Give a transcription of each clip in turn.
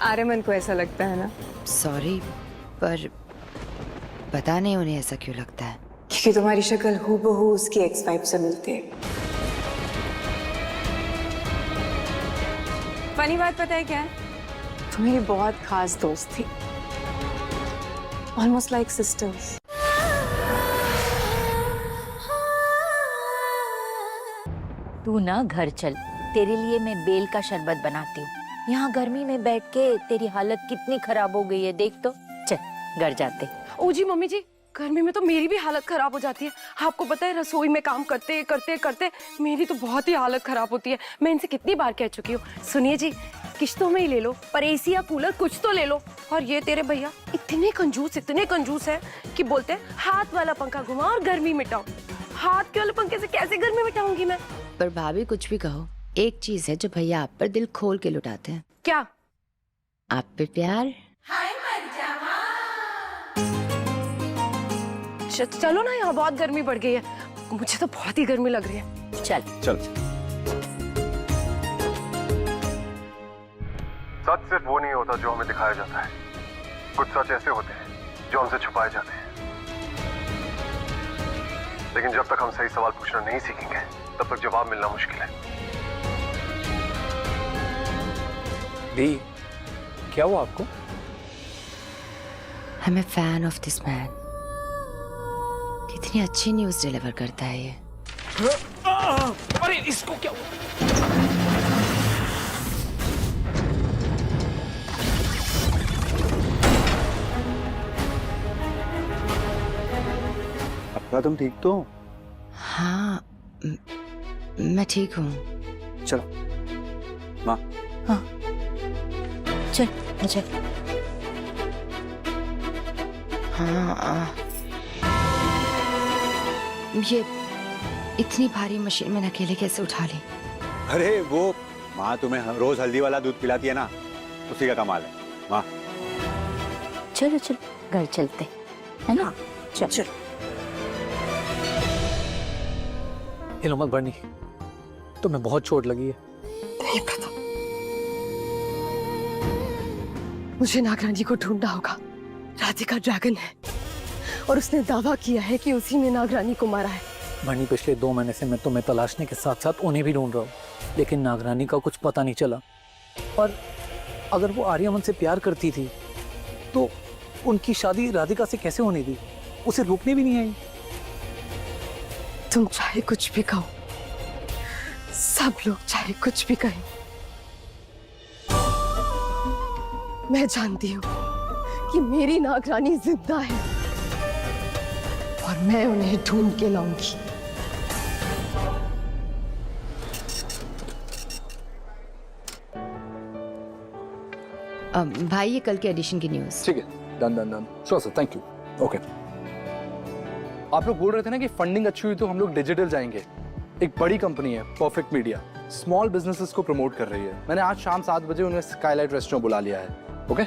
आर्यमन को ऐसा लगता है ना। सॉरी, पर पता नहीं उन्हें ऐसा क्यों लगता है। क्योंकि तुम्हारी शक्ल हूबहू उसकी एक्स वाइफ से मिलती है। फनी बात पता है क्या है? तुम मेरी बहुत खास दोस्त थी, ऑलमोस्ट लाइक सिस्टर्स। तू ना घर चल, तेरे लिए मैं बेल का शरबत बनाती हूँ। यहाँ गर्मी में बैठ के तेरी हालत कितनी खराब हो गई है, देख तो। चल घर जाते। ओ जी मम्मी जी, गर्मी में तो मेरी भी हालत खराब हो जाती है। आपको पता है, रसोई में काम करते करते करते मेरी तो बहुत ही हालत खराब होती है। मैं इनसे कितनी बार कह चुकी हूँ, सुनिए जी, किश्तों में ही ले लो, पर एसी या कूलर कुछ तो ले लो। और ये तेरे भैया इतने कंजूस है कि बोलते हैं हाथ वाला पंखा घुमाओ और गर्मी मिटाओ। हाथ के वाले पंखे से कैसे गर्मी मिटाऊंगी मैं? पर भाभी कुछ भी कहो, एक चीज है जो भैया आप पर दिल खोल के लुटाते हैं। क्या? आप पे प्यार। चलो ना, यहाँ बहुत गर्मी बढ़ गई है। मुझे तो बहुत ही गर्मी लग रही है। चल चल। सच सिर्फ वो नहीं होता जो हमें दिखाया जाता है, कुछ सच ऐसे होते हैं जो हमसे छुपाए जाते हैं। लेकिन जब तक हम सही सवाल पूछना नहीं सीखेंगे तब तक जवाब मिलना मुश्किल है। दी, क्या हुआ आपको? I'm a fan of this man. कितनी अच्छी न्यूज़ डिलीवर करता है ये। अरे इसको क्या हुआ? अपना तुम ठीक तो? हाँ, मैं ठीक हूँ। चलो माँ। हाँ चल चल। हाँ, ये इतनी भारी मशीन में अकेले कैसे उठा ली? अरे वो माँ तुम्हें रोज हल्दी वाला दूध पिलाती है ना, उसी का कमाल है माँ। चलो चल घर चलते है ना। चल चल। हिलो मत बर्नी, तुम्हें बहुत चोट लगी है। नहीं पता, मुझे नागरानी को ढूंढना होगा। राधिका ड्रैगन है और उसने दावा किया है कि उसी ने नागरानी को मारा है। बर्नी, पिछले 2 महीने से मैं तुम्हें तलाशने के साथ साथ उन्हें भी ढूंढ रहा हूँ, लेकिन नागरानी का कुछ पता नहीं चला। और अगर वो आर्यमन से प्यार करती थी तो उनकी शादी राधिका से कैसे होने दी? उसे रोकने भी नहीं आई। तुम चाहे कुछ भी कहो, सब लोग चाहे कुछ भी कहें, मैं जानती हूँ कि मेरी नागरानी जिंदा है और मैं उन्हें ढूंढ के लाऊंगी। भाई, ये कल के एडिशन की न्यूज़। ठीक है, done done done. Sure sir, thank you. Okay. आप लोग बोल रहे थे ना कि फंडिंग अच्छी हुई तो हम लोग डिजिटल जाएंगे। एक बड़ी कंपनी है परफेक्ट मीडिया, स्मॉल बिजनेसेस को प्रमोट कर रही है। मैंने आज शाम 7 बजे उन्हें स्काईलाइट रेस्टोरेंट बुला लिया है। ओके?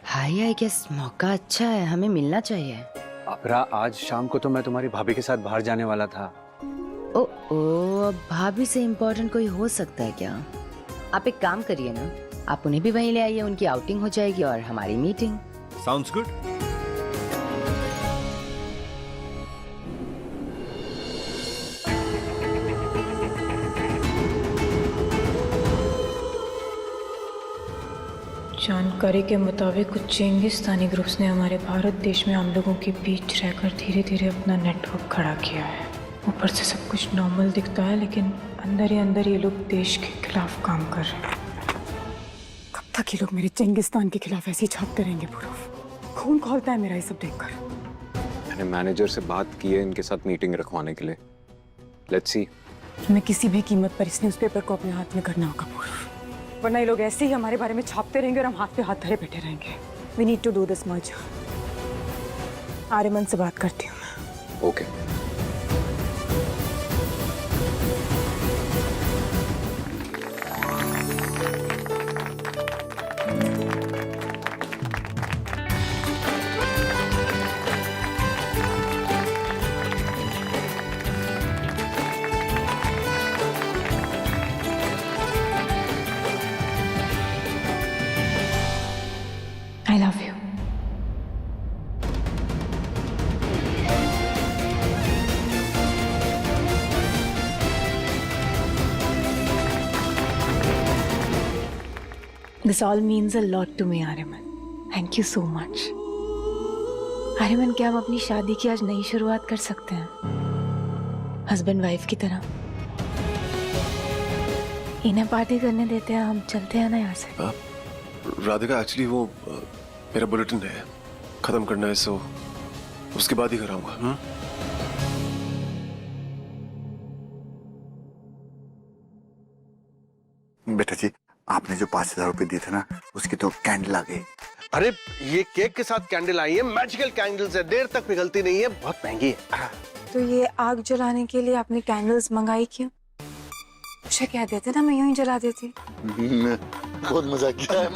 भाई, आई गेस मौका अच्छा है, हमें मिलना चाहिए। अपरा, आज शाम को तो मैं तुम्हारी भाभी के साथ बाहर जाने वाला था। ओ अब भाभी से इम्पोर्टेंट कोई हो सकता है क्या? आप एक काम करिए ना, आप उन्हें भी वहीं ले आइए, उनकी आउटिंग हो जाएगी और हमारी मीटिंग। Sounds good. जानकारी के मुताबिक कुछ चेंगिस्तानी ग्रुप्स ने हमारे भारत देश में हम लोगों के बीच रहकर धीरे धीरे अपना नेटवर्क खड़ा किया है। ऊपर से सब कुछ नॉर्मल दिखता है, लेकिन अंदर ही अंदर ये लोग देश के खिलाफ काम कर रहे हैं। कब तक ये लोग मेरे चेंगिस्तान के खिलाफ ऐसे ही छापते रहेंगे? पूरा खून खौलता है मेरा ये सब देखकर। मैंने मैनेजर से बात की है इनके साथ मीटिंग रखवाने के लिए। Let's see. मैं किसी भी कीमत पर इस न्यूज़पेपर को अपने हाथ में करना होगा पूरा, वरना ये लोग ऐसे ही हमारे बारे में छापते रहेंगे और हम हाथ पे हाथ धरे बैठे रहेंगे। We need to do this merge। Aryaman से बात करती हूँ मैं। Okay. This all means a lot to me, Aryaman. Thank you so much. Aryaman, क्या हम अपनी शादी की आज नई शुरुआत कर सकते हैं? हस्बैंड वाइफ की तरह. इन्हें पार्टी करने देते हैं, हम चलते हैं ना यहाँ से. राधिका, एक्चुअली वो मेरा बुलेटिन है, खत्म करना है, सो उसके बाद ही कराऊंगा. बेटा जी, आपने जो 5,000 रुपए दिए थे ना, उसकी तो कैंडल आ गई. अरे ये केक के साथ कैंडल आई है, मैजिकल कैंडल्स है, देर तक पिघलती नहीं है, बहुत महंगी है. तो ये आग जलाने के लिए आपने कैंडल्स मंगाई क्यों? मुझे कह देते ना, मैं यूं ही जला देती. बहुत मजाक किया है,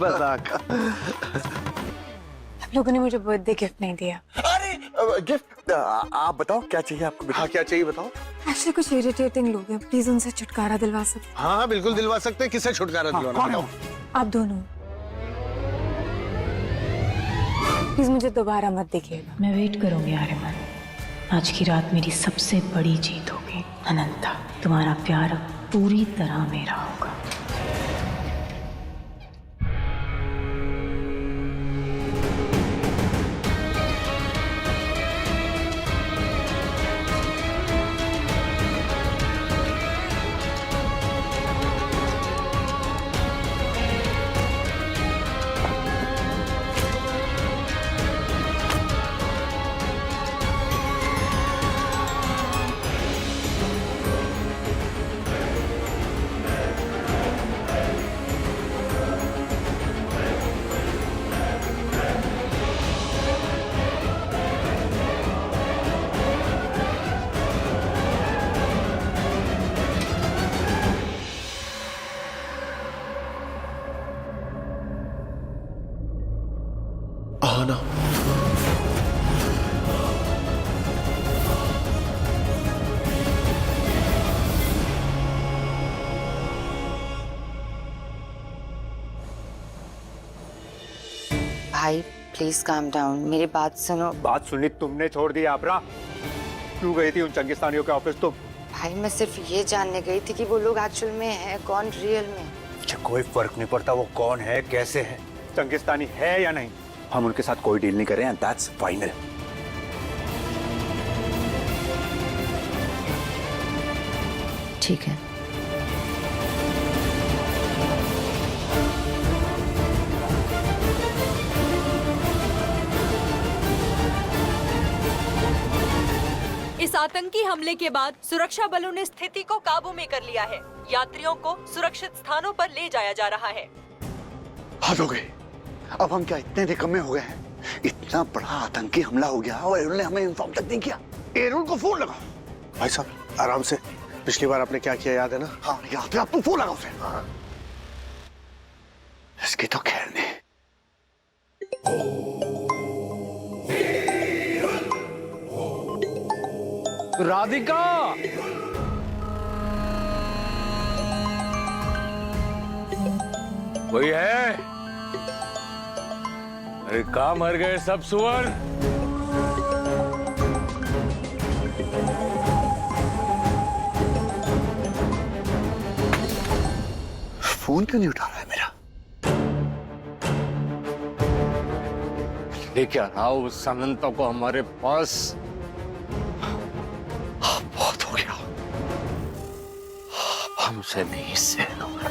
मजाक. आप लोगों ने मुझे बर्थडे गिफ्ट नहीं दिया. अरे गिफ्ट, आप बताओ क्या चाहिए आपको? हाँ, क्या चाहिए बताओ. एक्चुअली कुछ इरिटेटिंग लोग हैं, प्लीज उनसे छुटकारा दिलवा सकते? हाँ हाँ, बिल्कुल दिलवा सकते हैं. किससे छुटकारा दिलवाना बताओ. आप दोनों. प्लीज मुझे दोबारा मत देखिएगा. मैं वेट करूंगी आर्यमन. आज की रात मेरी सबसे बड़ी जीत होगी. अनंता, तुम्हारा प्यार अब पूरी तरह मेरा होगा. आना. भाई प्लीज काम डाउन, मेरी बात सुनो. बात सुनी तुमने, छोड़ दी आपरा. क्यों गई थी उन चंगिस्तानियों के ऑफिस तुम? भाई मैं सिर्फ ये जानने गई थी कि वो लोग एक्चुअल में है कौन, रियल में. मुझे कोई फर्क नहीं पड़ता वो कौन है, कैसे है, चंगिस्तानी है या नहीं. हम उनके साथ कोई डील नहीं कर रहे हैं, दैट्स फाइनल. ठीक है. इस आतंकी हमले के बाद सुरक्षा बलों ने स्थिति को काबू में कर लिया है. यात्रियों को सुरक्षित स्थानों पर ले जाया जा रहा है. हद हो गई. अब हम क्या इतने निकम्मे हो गए हैं? इतना बड़ा आतंकी हमला हो गया और एरुल ने हमें इन्फॉर्म तक नहीं किया. एरुल को फोन लगाओ. भाई साहब आराम से, पिछली बार आपने क्या किया याद है ना? हाँ याद है, आप तो फोन लगाओ उसे. इसकी तो खैर नहीं. राधिका, कोई है? अरे कहाँ मर गए सब सुअर? फोन क्यों नहीं उठा रहा है मेरा? लेके आ रहा हूँ उस अनंता को हमारे पास. बहुत हो गया. हमसे नहीं सहन होगा.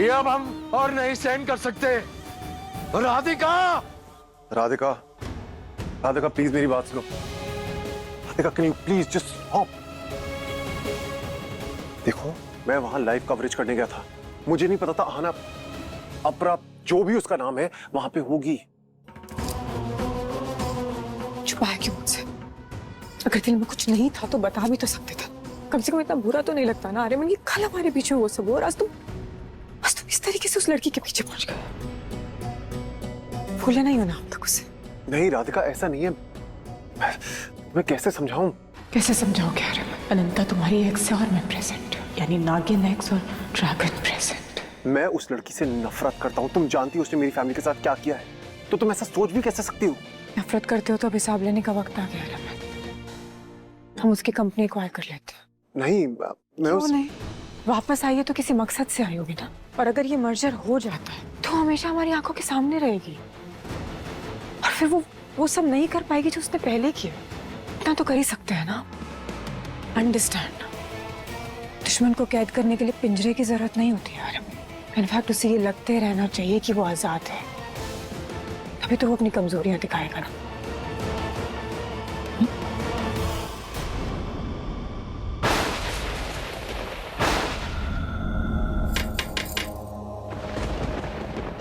ये अब हम और नहीं सहन कर सकते. राधिका, राधिका, राधिका प्लीज मेरी बात सुनो. Radhika can you please just stop. देखो मैं वहां लाइव कवरेज करने गया था, मुझे नहीं पता था आना अपरा जो भी उसका नाम है वहां पे होगी. छुपाया क्यों मुझसे? अगर दिल में कुछ नहीं था तो बता भी तो सकते थे. कम से कम इतना बुरा तो नहीं लगता ना आर्यमन, ये कल हमारे पीछे वो सब और आज तुम इस तरीके से उस लड़की के पीछे पहुंच गए. भूले नहीं हो ना अब तक उसे. नहीं राधिका ऐसा नहीं है. मैं कैसे समझाऊं? कैसे समझाओगे आर्यमन? अनंता तुम्हारी एक्स है और मैं प्रेजेंट, यानी नागिन एक्स और ड्रैगन प्रेजेंट. मैं उस लड़की से नफरत करता हूँ. तुम जानती हो उसने मेरी फैमिली के साथ क्या किया है, तो तुम ऐसा सोच भी कैसे सकती हो? नफरत करते हो तो अब हिसाब लेने का वक्त आ गया आर्यमन. हम उसकी कंपनी एक्वायर कर लेते हैं. नहीं मैं क्यों नहीं? वापस आई है तो किसी मकसद से आई होगी ना। और अगर ये मर्जर हो जाता है तो हमेशा हमारी आंखों के सामने रहेगी, और फिर वो सब नहीं कर पाएगी जो उसने पहले किया। इतना तो कर ही सकते हैं ना, अंडरस्टैंड। दुश्मन को कैद करने के लिए पिंजरे की जरूरत नहीं होती यार। इनफैक्ट उसे ये लगते रहना चाहिए कि वो आजाद है, तभी तो वो अपनी कमजोरियां दिखाएगा ना।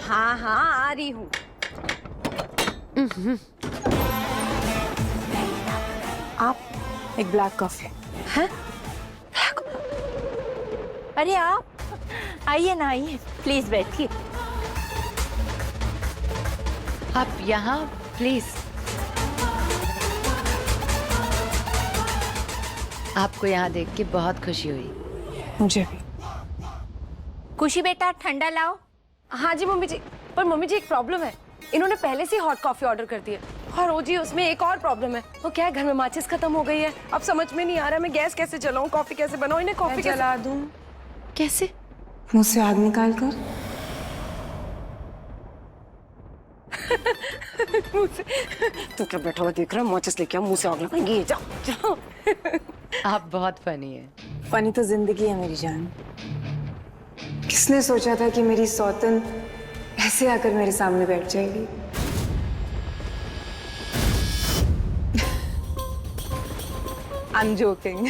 हाँ हाँ, आ रही हूँ। आप एक ब्लैक कॉफी। हैं? अरे आप आइए ना, आइए प्लीज बैठिए। आप यहाँ प्लीज। आपको यहाँ देख के बहुत खुशी हुई। मुझे भी। खुशी बेटा ठंडा लाओ। हाँ जी मम्मी जी, पर मम्मी जी एक प्रॉब्लम है। इन्होंने पहले से हॉट कॉफी ऑर्डर कर दी है, और ओ जी उसमें एक और प्रॉब्लम है। वो क्या है, घर में माचिस खत्म हो गई है। अब समझ में नहीं आ रहा मैं गैस कैसे जलाऊं, कॉफी कैसे बनाऊं, इन्हें कॉफी कैसे जला दूं? कैसे? मुंह से आग निकाल कर। तू क्या बैठा हुआ देख रहा है, माचिस लेके आ, मुंह से आग लगाएंगे। जाओ जाओ। आप बहुत फनी है। फनी तो जिंदगी है मेरी जान। किसने सोचा था कि मेरी सौतन ऐसे आकर मेरे सामने बैठ जाएगी। I'm joking.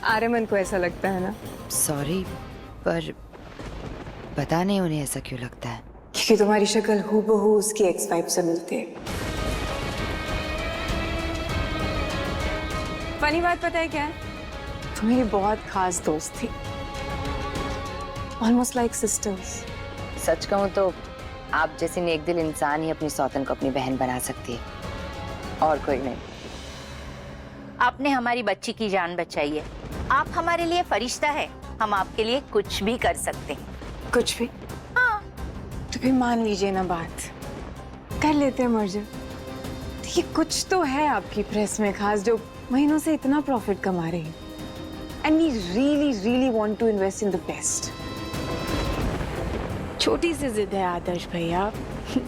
आर्यमन को ऐसा लगता है ना? सॉरी, पर पता नहीं उन्हें ऐसा क्यों लगता है। क्योंकि तुम्हारी शक्ल हूबहू उसकी एक्स वाइफ से मिलती है। फनी बात पता है क्या है? तुम मेरी बहुत खास दोस्त थी, ऑलमोस्ट लाइक सिस्टर्स। सच कहूँ तो आप जैसी नेक दिल इंसान ही अपनी सौतन को अपनी बहन बना सकती है, और कोई नहीं। आपने हमारी बच्ची की जान बचाई है। आप हमारे लिए फरिश्ता है, हम आपके लिए कुछ भी कर सकते हैं। कुछ भी? हाँ। तो फिर मान लीजिए ना, बात कर लेते हैं मर्जर। देखिए कुछ तो है आपकी प्रेस में खास, जो महीनों से इतना प्रॉफिट कमा रही है। And we really really want to invest in the best. छोटी सी जिद है आदर्श भैया,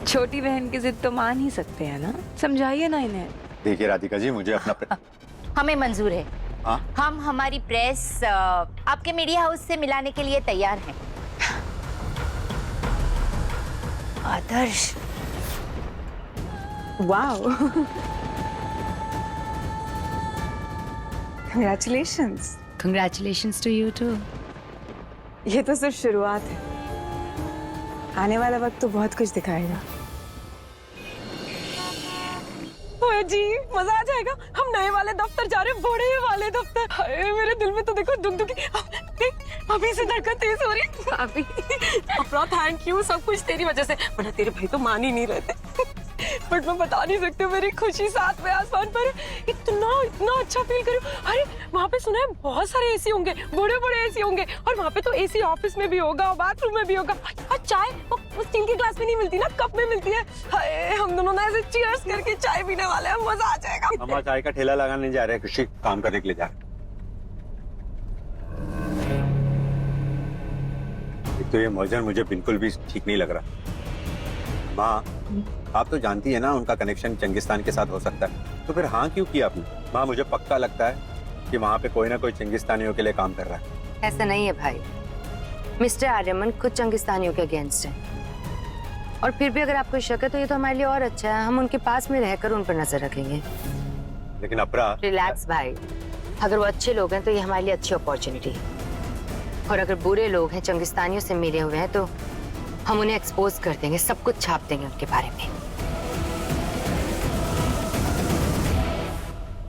छोटी बहन की जिद तो मान ही सकते हैं ना, समझाइए ना इन्हें। देखिए राधिका जी, मुझे अपना हमें मंजूर है। हाँ? हम हमारी प्रेस आपके मीडिया हाउस से मिलाने के लिए तैयार हैं। Aadarsh, wow, congratulations. Congratulations to you too. ये तो सिर्फ शुरुआत है, आने वाला वक्त तो बहुत कुछ दिखाएगा। ओए जी मजा आ जाएगा, हम नए वाले दफ्तर जा रहे हैं, बड़े वाले दफ्तर। हाय मेरे दिल में तो देखो दुख अभी से धड़कन तेज हो रही है। अभी अपना थैंक यू, सब कुछ तेरी वजह से, वरना तेरे भाई तो मान ही नहीं रहते। बट मैं बता नहीं सकती, मेरी खुशी सातवें आसमान पर। इतना इतना अच्छा फील कर रही हूँ। अरे वहाँ पे सुना है बहुत सारे एसी होंगे, बड़े बड़े एसी होंगे, और वहाँ पे तो एसी ऑफिस में भी होगा, बाथरूम में भी होगा। और चाय वो स्टील की ग्लास में नहीं मिलती ना, कप में मिलती है। हाय हम दोनों ना ऐसे चीयर्स करके चाय पीने वाले हैं, मजा आ जाएगा। हम चाय का ठेला लगाने जा रहे हैं, खुशी काम करने के लिए जा रहे हैं। एक तो ये मर्जर मुझे बिल्कुल भी ठीक नहीं लग रहा। माँ, आप तो जानती है ना उनका कनेक्शन चंगिस्तान के साथ हो सकता है, तो फिर हाँ क्यों किया आपने? माँ, मुझे पक्का लगता है कि वहाँ पे कोई ना कोई चंगिस्तानियों के लिए काम कर रहा है। ऐसा नहीं है भाई, मिस्टर आर्यमन खुद चंगिस्तानियों के अगेंस्ट है। और फिर भी अगर आपको शक है तो ये तो हमारे लिए और अच्छा है, हम उनके पास में रहकर उन पर नजर रखेंगे। लेकिन अपरा, रिलैक्स भाई, अगर वो अच्छे लोग हैं तो ये हमारे लिए अच्छी अपॉर्चुनिटी है, और अगर बुरे लोग हैं, चंगिस्तानियों से मिले हुए हैं, तो हम उन्हें एक्सपोज कर देंगे, सब कुछ छाप देंगे उनके बारे में।